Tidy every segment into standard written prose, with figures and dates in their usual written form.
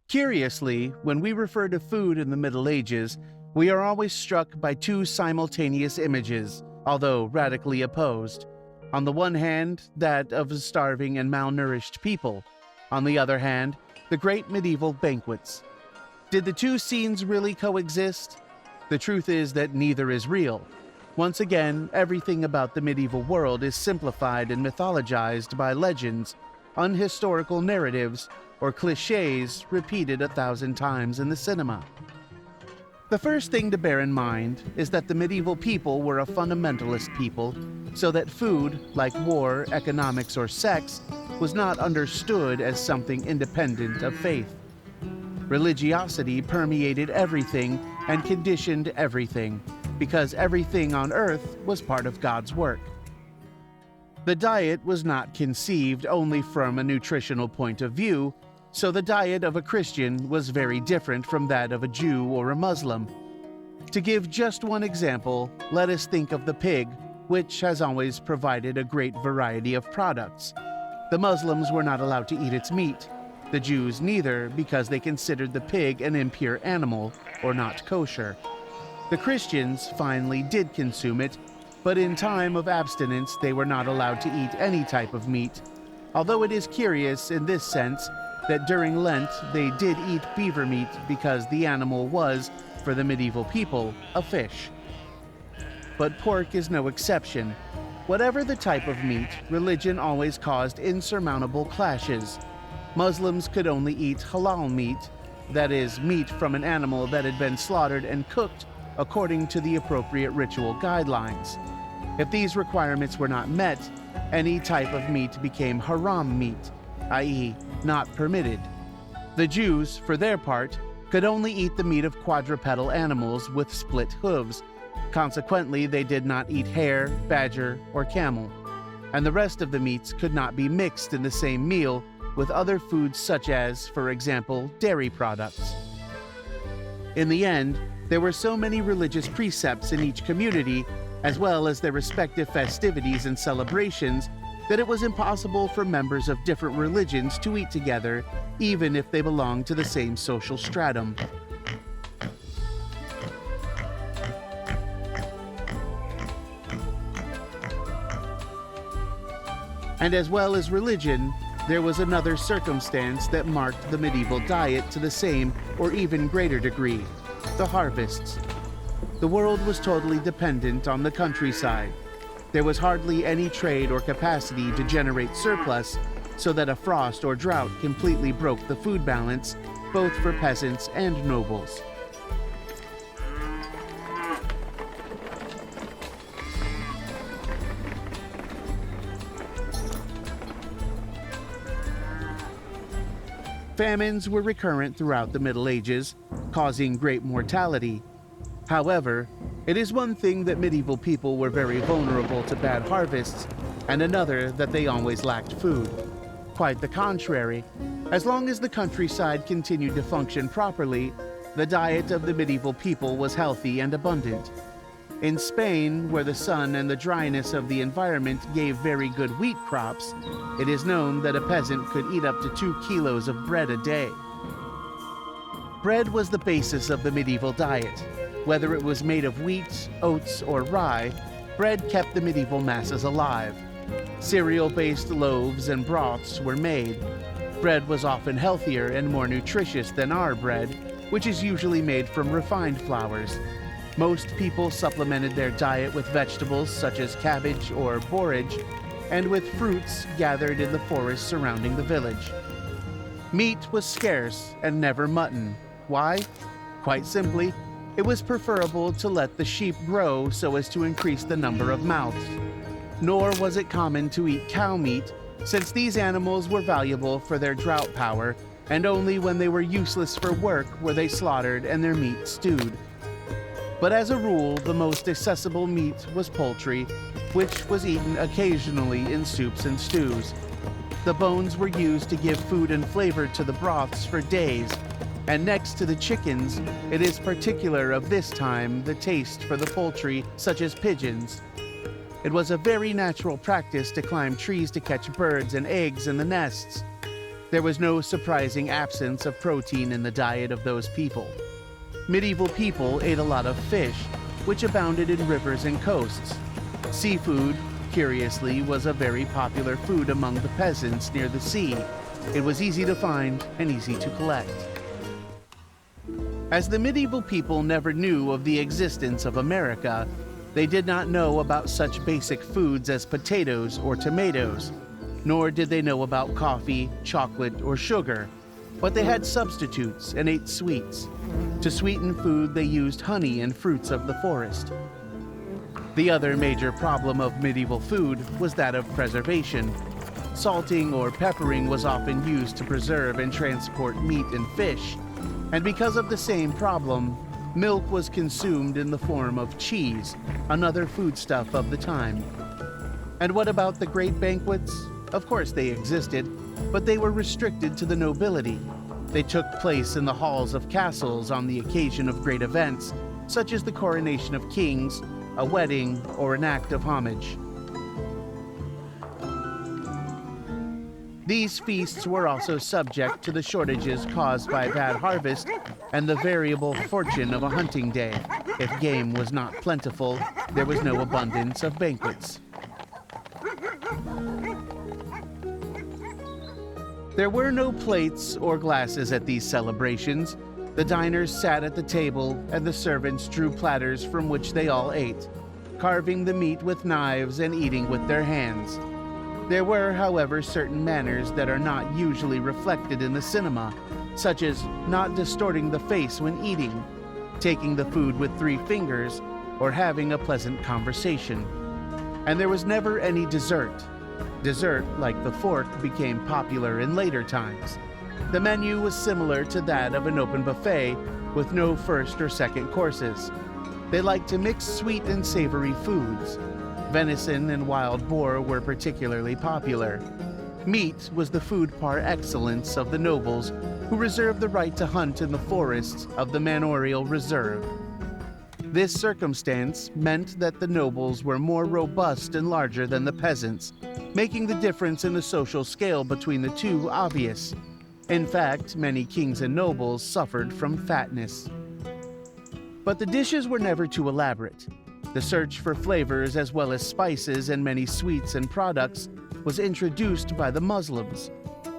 Curiously, when we refer to food in the Middle Ages, we are always struck by two simultaneous images, although radically opposed. On the one hand, that of a starving and malnourished people. On the other hand, the great medieval banquets. Did the two scenes really coexist? The truth is that neither is real. Once again, everything about the medieval world is simplified and mythologized by legends, unhistorical narratives, or cliches repeated 1,000 times in the cinema. The first thing to bear in mind is that the medieval people were a fundamentalist people, so that food, like war, economics, or sex, was not understood as something independent of faith. Religiosity permeated everything and conditioned everything, because everything on earth was part of God's work. The diet was not conceived only from a nutritional point of view, so the diet of a Christian was very different from that of a Jew or a Muslim. To give just one example, let us think of the pig, which has always provided a great variety of products. The Muslims were not allowed to eat its meat, the Jews neither, because they considered the pig an impure animal, or not kosher. The Christians finally did consume it, but in time of abstinence they were not allowed to eat any type of meat, although it is curious in this sense that during Lent they did eat beaver meat because the animal was, for the medieval people, a fish. But pork is no exception. Whatever the type of meat, religion always caused insurmountable clashes. Muslims could only eat halal meat, that is, meat from an animal that had been slaughtered and cooked according to the appropriate ritual guidelines. If these requirements were not met, any type of meat became haram meat, i.e., not permitted. The Jews, for their part, could only eat the meat of quadrupedal animals with split hooves. Consequently, they did not eat hare, badger, or camel. And the rest of the meats could not be mixed in the same meal with other foods such as, for example, dairy products. In the end, there were so many religious precepts in each community, as well as their respective festivities and celebrations, that it was impossible for members of different religions to eat together, even if they belonged to the same social stratum. And as well as religion, there was another circumstance that marked the medieval diet to the same or even greater degree: the harvests. The world was totally dependent on the countryside. There was hardly any trade or capacity to generate surplus, so that a frost or drought completely broke the food balance, both for peasants and nobles. Famines were recurrent throughout the Middle Ages, causing great mortality. However, it is one thing that medieval people were very vulnerable to bad harvests, and another that they always lacked food. Quite the contrary. As long as the countryside continued to function properly, the diet of the medieval people was healthy and abundant. In Spain, where the sun and the dryness of the environment gave very good wheat crops, it is known that a peasant could eat up to 2 kilos of bread a day. Bread was the basis of the medieval diet. Whether it was made of wheat, oats, or rye, bread kept the medieval masses alive. Cereal-based loaves and broths were made. Bread was often healthier and more nutritious than our bread, which is usually made from refined flours. Most people supplemented their diet with vegetables such as cabbage or porridge, and with fruits gathered in the forests surrounding the village. Meat was scarce and never mutton. Why? Quite simply, it was preferable to let the sheep grow so as to increase the number of mouths. Nor was it common to eat cow meat, since these animals were valuable for their drought power, and only when they were useless for work were they slaughtered and their meat stewed. But as a rule, the most accessible meat was poultry, which was eaten occasionally in soups and stews. The bones were used to give food and flavor to the broths for days, and next to the chickens, it is particular of this time the taste for the poultry, such as pigeons. It was a very natural practice to climb trees to catch birds and eggs in the nests. There was no surprising absence of protein in the diet of those people. Medieval people ate a lot of fish, which abounded in rivers and coasts. Seafood, curiously, was a very popular food among the peasants near the sea. It was easy to find and easy to collect. As the medieval people never knew of the existence of America, they did not know about such basic foods as potatoes or tomatoes, nor did they know about coffee, chocolate, or sugar, but they had substitutes and ate sweets. To sweeten food, they used honey and fruits of the forest. The other major problem of medieval food was that of preservation. Salting or peppering was often used to preserve and transport meat and fish, and because of the same problem, milk was consumed in the form of cheese, another foodstuff of the time. And what about the great banquets? Of course they existed, but they were restricted to the nobility. They took place in the halls of castles on the occasion of great events, such as the coronation of kings, a wedding, or an act of homage. These feasts were also subject to the shortages caused by bad harvest and the variable fortune of a hunting day. If game was not plentiful, there was no abundance of banquets. There were no plates or glasses at these celebrations. The diners sat at the table, and the servants drew platters from which they all ate, carving the meat with knives and eating with their hands. There were, however, certain manners that are not usually reflected in the cinema, such as not distorting the face when eating, taking the food with 3 fingers, or having a pleasant conversation. And there was never any dessert. Dessert, like the fork, became popular in later times. The menu was similar to that of an open buffet, with no first or second courses. They liked to mix sweet and savory foods. Venison and wild boar were particularly popular. Meat was the food par excellence of the nobles, who reserved the right to hunt in the forests of the manorial reserve. This circumstance meant that the nobles were more robust and larger than the peasants, making the difference in the social scale between the two obvious. In fact, many kings and nobles suffered from fatness. But the dishes were never too elaborate. The search for flavors as well as spices and many sweets and products was introduced by the Muslims.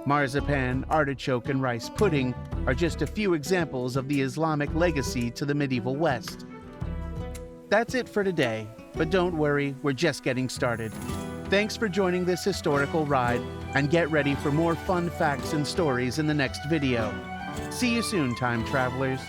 Marzipan, artichoke, and rice pudding are just a few examples of the Islamic legacy to the medieval West. That's it for today, but don't worry, we're just getting started. Thanks for joining this historical ride, and get ready for more fun facts and stories in the next video. See you soon, time travelers.